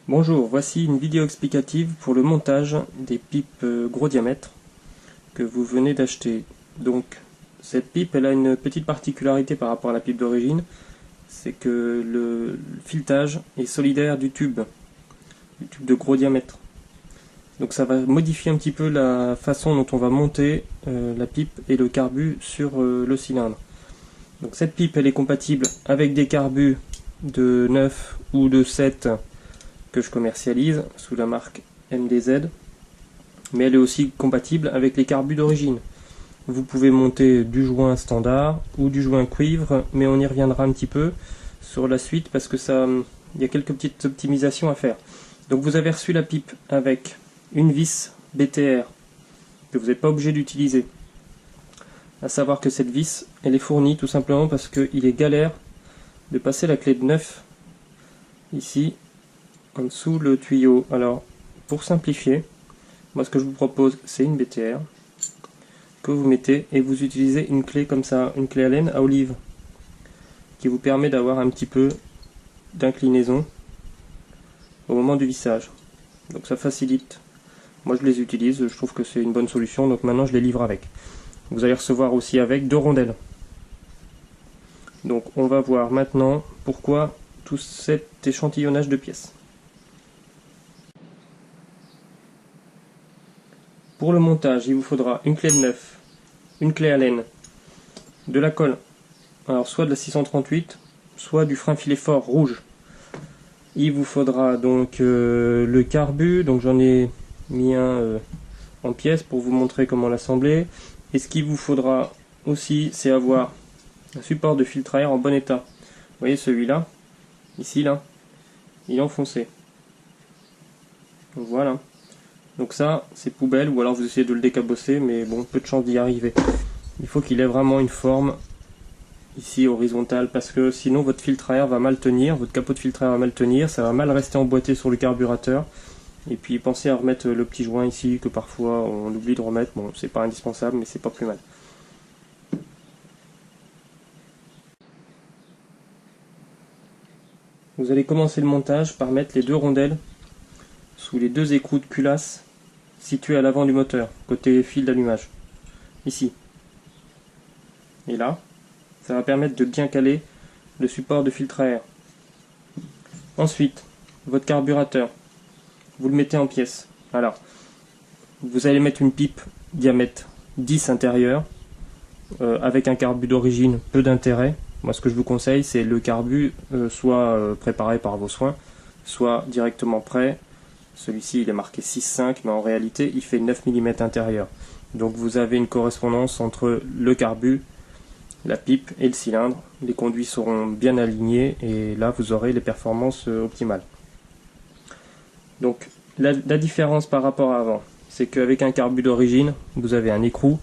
Bonjour, voici une vidéo explicative pour le montage des pipes gros diamètre que vous venez d'acheter. Donc cette pipe elle a une petite particularité par rapport à la pipe d'origine, c'est que le filetage est solidaire du tube de gros diamètre. Donc ça va modifier un petit peu la façon dont on va monter la pipe et le carbu sur le cylindre. Donc cette pipe elle est compatible avec des carbus de 9 ou de 7 que je commercialise sous la marque MDZ, mais elle est aussi compatible avec les carbus d'origine. Vous pouvez monter du joint standard ou du joint cuivre, mais on y reviendra un petit peu sur la suite parce que il y a quelques petites optimisations à faire. Donc vous avez reçu la pipe avec une vis BTR que vous n'êtes pas obligé d'utiliser. À savoir que cette vis, elle est fournie tout simplement parce qu'il est galère de passer la clé de 9 ici en dessous le tuyau. Alors pour simplifier, moi ce que je vous propose c'est une BTR que vous mettez et vous utilisez une clé comme ça, une clé Allen à olive qui vous permet d'avoir un petit peu d'inclinaison au moment du vissage. Donc ça facilite. Moi je les utilise, je trouve que c'est une bonne solution, donc maintenant je les livre avec. Vous allez recevoir aussi avec 2 rondelles. Donc on va voir maintenant pourquoi tout cet échantillonnage de pièces. Pour le montage, il vous faudra une clé de 9, une clé Allen, de la colle, alors soit de la 638, soit du frein filet fort rouge. Il vous faudra donc le carbu, donc j'en ai mis un en pièces pour vous montrer comment l'assembler. Et ce qu'il vous faudra aussi, c'est avoir un support de filtre à air en bon état. Vous voyez celui-là, ici là, il est enfoncé. Voilà. Donc ça, c'est poubelle, ou alors vous essayez de le décabosser, mais bon, peu de chance d'y arriver. Il faut qu'il ait vraiment une forme ici horizontale, parce que sinon votre filtre à air va mal tenir, votre capot de filtre à air va mal tenir, ça va mal rester emboîté sur le carburateur. Et puis pensez à remettre le petit joint ici, que parfois on oublie de remettre. Bon, c'est pas indispensable, mais c'est pas plus mal. Vous allez commencer le montage par mettre les 2 rondelles sous les 2 écrous de culasse situés à l'avant du moteur, côté fil d'allumage, ici. Et là, ça va permettre de bien caler le support de filtre à air. Ensuite, votre carburateur, vous le mettez en pièces. Alors, vous allez mettre une pipe diamètre 10 intérieur, avec un carbu d'origine, peu d'intérêt. Moi ce que je vous conseille c'est le carbu soit préparé par vos soins, soit directement prêt. Celui-ci il est marqué 6,5 mais en réalité il fait 9 mm intérieur. Donc vous avez une correspondance entre le carbu, la pipe et le cylindre. Les conduits seront bien alignés et là vous aurez les performances optimales. Donc la différence par rapport à avant, c'est qu'avec un carbu d'origine, vous avez un écrou.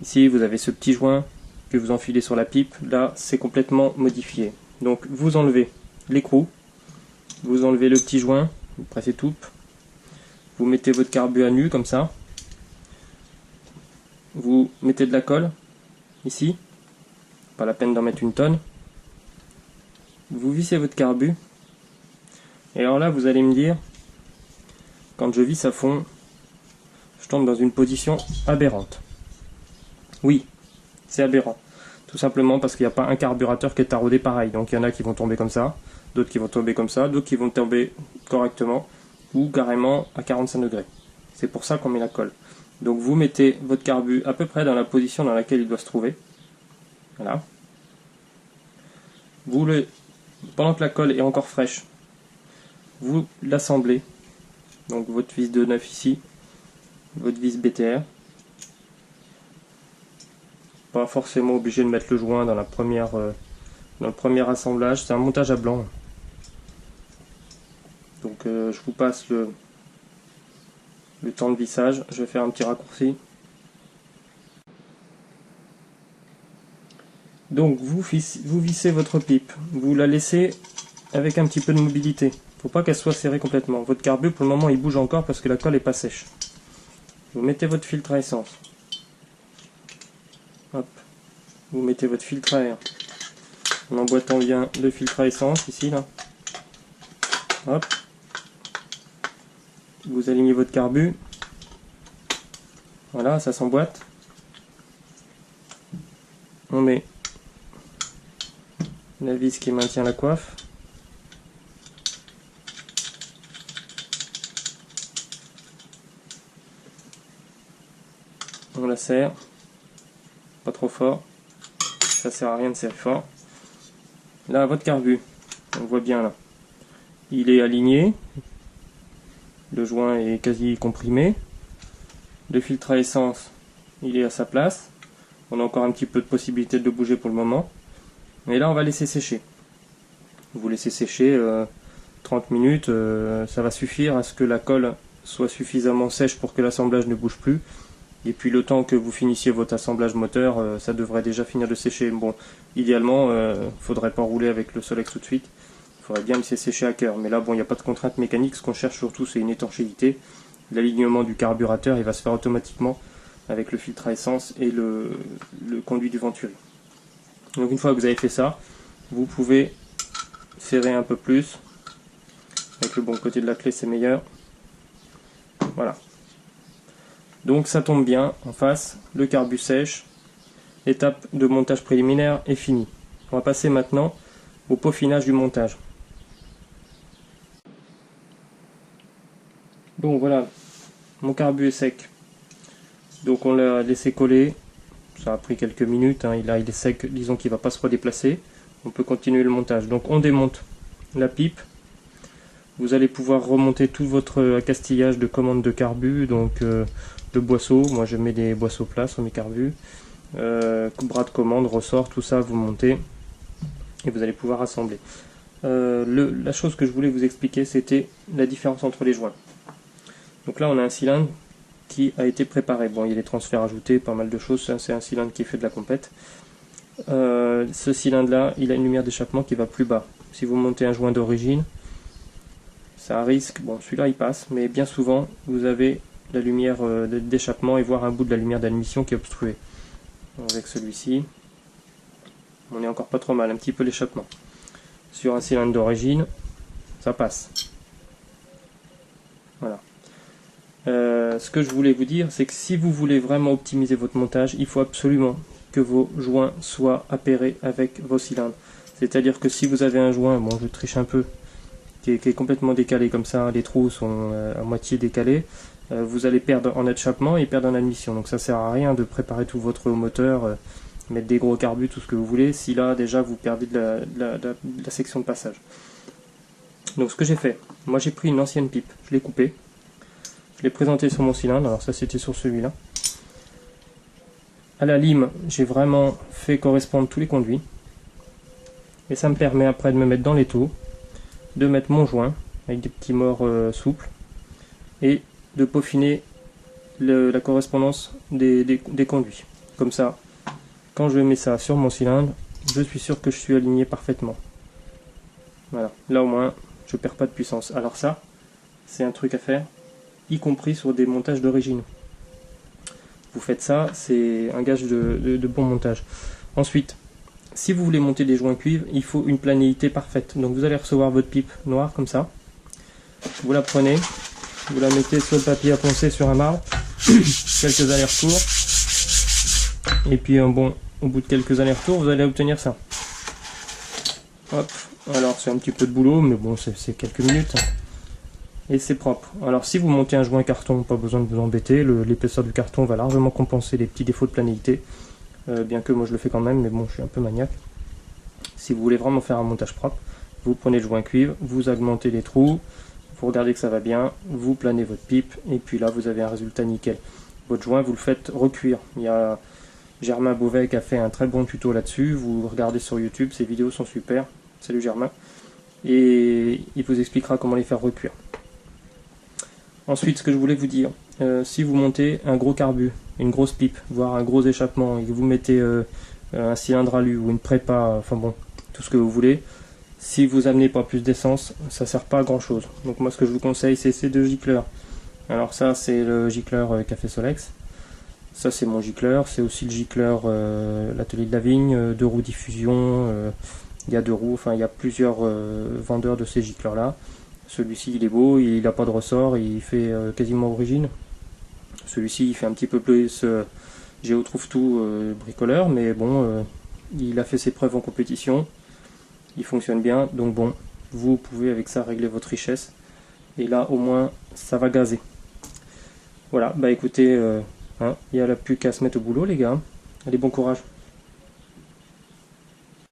Ici vous avez ce petit joint que vous enfilez sur la pipe, là c'est complètement modifié. Donc vous enlevez l'écrou, vous enlevez le petit joint, vous pressez tout, vous mettez votre carbu à nu comme ça, vous mettez de la colle, ici, pas la peine d'en mettre une tonne, vous vissez votre carbu, et alors là vous allez me dire, quand je visse à fond, je tombe dans une position aberrante. Oui, c'est aberrant. Tout simplement parce qu'il n'y a pas un carburateur qui est taraudé pareil. Donc il y en a qui vont tomber comme ça, d'autres qui vont tomber comme ça, d'autres qui vont tomber correctement ou carrément à 45 degrés. C'est pour ça qu'on met la colle. Donc vous mettez votre carbu à peu près dans la position dans laquelle il doit se trouver. Voilà. Pendant que la colle est encore fraîche, vous l'assemblez. Donc votre vis de 9 ici, votre vis BTR. Pas forcément obligé de mettre le joint dans le premier assemblage, c'est un montage à blanc. Donc je vous passe le temps de vissage, je vais faire un petit raccourci. Donc vous vissez votre pipe, vous la laissez avec un petit peu de mobilité. Faut pas qu'elle soit serrée complètement. Votre carbu pour le moment il bouge encore parce que la colle est pas sèche. Vous mettez votre filtre à essence. Hop. Vous mettez votre filtre à air en emboîtant bien le filtre à essence ici là. Hop. vous alignez votre carbu. Voilà, ça s'emboîte. On met la vis qui maintient la coiffe. On la serre, pas trop fort, ça sert à rien de serrer fort. Là, votre carbu, on voit bien là, il est aligné, le joint est quasi comprimé, le filtre à essence, il est à sa place, on a encore un petit peu de possibilité de le bouger pour le moment, et là on va laisser sécher. Vous laissez sécher 30 minutes, ça va suffire à ce que la colle soit suffisamment sèche pour que l'assemblage ne bouge plus. Et puis le temps que vous finissiez votre assemblage moteur, ça devrait déjà finir de sécher. Bon, idéalement, faudrait pas rouler avec le Solex tout de suite. Il faudrait bien laisser sécher à cœur. Mais là, bon, il n'y a pas de contrainte mécanique. Ce qu'on cherche surtout, c'est une étanchéité. L'alignement du carburateur, il va se faire automatiquement avec le filtre à essence et le conduit du venturi. Donc une fois que vous avez fait ça, vous pouvez serrer un peu plus. Avec le bon côté de la clé, c'est meilleur. Voilà. Donc ça tombe bien, en face, le carbu sèche, l'étape de montage préliminaire est finie. On va passer maintenant au peaufinage du montage. Bon voilà, mon carbu est sec. Donc on l'a laissé coller, ça a pris quelques minutes, hein. Là il est sec, disons qu'il ne va pas se redéplacer. On peut continuer le montage. Donc on démonte la pipe. Vous allez pouvoir remonter tout votre accastillage de commande de carbu, donc le boisseau, moi je mets des boisseaux plats sur mes carbus, bras de commande, ressort, tout ça vous montez et vous allez pouvoir assembler. La chose que je voulais vous expliquer, c'était la différence entre les joints. Donc là on a un cylindre qui a été préparé, bon il y a des transferts ajoutés, pas mal de choses, c'est un cylindre qui est fait de la compète. Ce cylindre là, il a une lumière d'échappement qui va plus bas. Si vous montez un joint d'origine, ça risque, bon celui-là il passe, mais bien souvent vous avez la lumière d'échappement et voire un bout de la lumière d'admission qui est obstrué. Avec celui-ci, on est encore pas trop mal, un petit peu l'échappement. Sur un cylindre d'origine, ça passe. Voilà. Ce que je voulais vous dire, c'est que si vous voulez vraiment optimiser votre montage, il faut absolument que vos joints soient appairés avec vos cylindres. C'est-à-dire que si vous avez un joint, bon je triche un peu, qui est complètement décalé comme ça, les trous sont à moitié décalés, vous allez perdre en échappement et perdre en admission. Donc ça sert à rien de préparer tout votre moteur, mettre des gros carbus, tout ce que vous voulez, si là déjà vous perdez de la section de passage. Donc ce que j'ai fait, moi j'ai pris une ancienne pipe, je l'ai coupée, je l'ai présentée sur mon cylindre, alors ça c'était sur celui-là. À la lime, j'ai vraiment fait correspondre tous les conduits, et ça me permet après de me mettre dans l'étau, de mettre mon joint avec des petits morts souples et de peaufiner la correspondance des conduits. Comme ça, quand je mets ça sur mon cylindre, je suis sûr que je suis aligné parfaitement. Voilà, là au moins je perds pas de puissance. Alors ça, c'est un truc à faire, y compris sur des montages d'origine. Vous faites ça, c'est un gage de bon montage. Ensuite, si vous voulez monter des joints cuivre, il faut une planéité parfaite. Donc vous allez recevoir votre pipe noire comme ça. Vous la prenez, vous la mettez sur le papier à poncer sur un marbre, quelques allers-retours. Et puis bon, au bout de quelques allers-retours, vous allez obtenir ça. Hop, alors c'est un petit peu de boulot, mais bon, c'est quelques minutes. Et c'est propre. Alors si vous montez un joint carton, pas besoin de vous embêter, l'épaisseur du carton va largement compenser les petits défauts de planéité. Bien que moi je le fais quand même, mais bon, je suis un peu maniaque. Si vous voulez vraiment faire un montage propre, vous prenez le joint cuivre, vous augmentez les trous, vous regardez que ça va bien, vous planez votre pipe, et puis là vous avez un résultat nickel. Votre joint, vous le faites recuire. Il y a Germain Beauvais qui a fait un très bon tuto là-dessus, vous regardez sur YouTube, ses vidéos sont super. Salut Germain. Et il vous expliquera comment les faire recuire. Ensuite, ce que je voulais vous dire, si vous montez un gros carbu, une grosse pipe, voire un gros échappement, et que vous mettez un cylindre alu ou une prépa, enfin bon, tout ce que vous voulez, si vous amenez pas plus d'essence, ça sert pas à grand chose. Donc moi ce que je vous conseille, c'est ces deux gicleurs. Alors ça c'est le gicleur Café Solex, ça c'est mon gicleur, c'est aussi le gicleur l'atelier de la vigne, 2 roues diffusion, il y a 2 roues, enfin il y a plusieurs vendeurs de ces gicleurs là. Celui-ci il est beau, il n'a pas de ressort, il fait quasiment origine. Celui-ci il fait un petit peu plus Géo trouve tout bricoleur, mais bon, il a fait ses preuves en compétition, il fonctionne bien, donc bon, vous pouvez avec ça régler votre richesse. Et là au moins ça va gazer. Voilà, bah écoutez, il n'y a plus qu'à se mettre au boulot les gars. Allez, bon courage.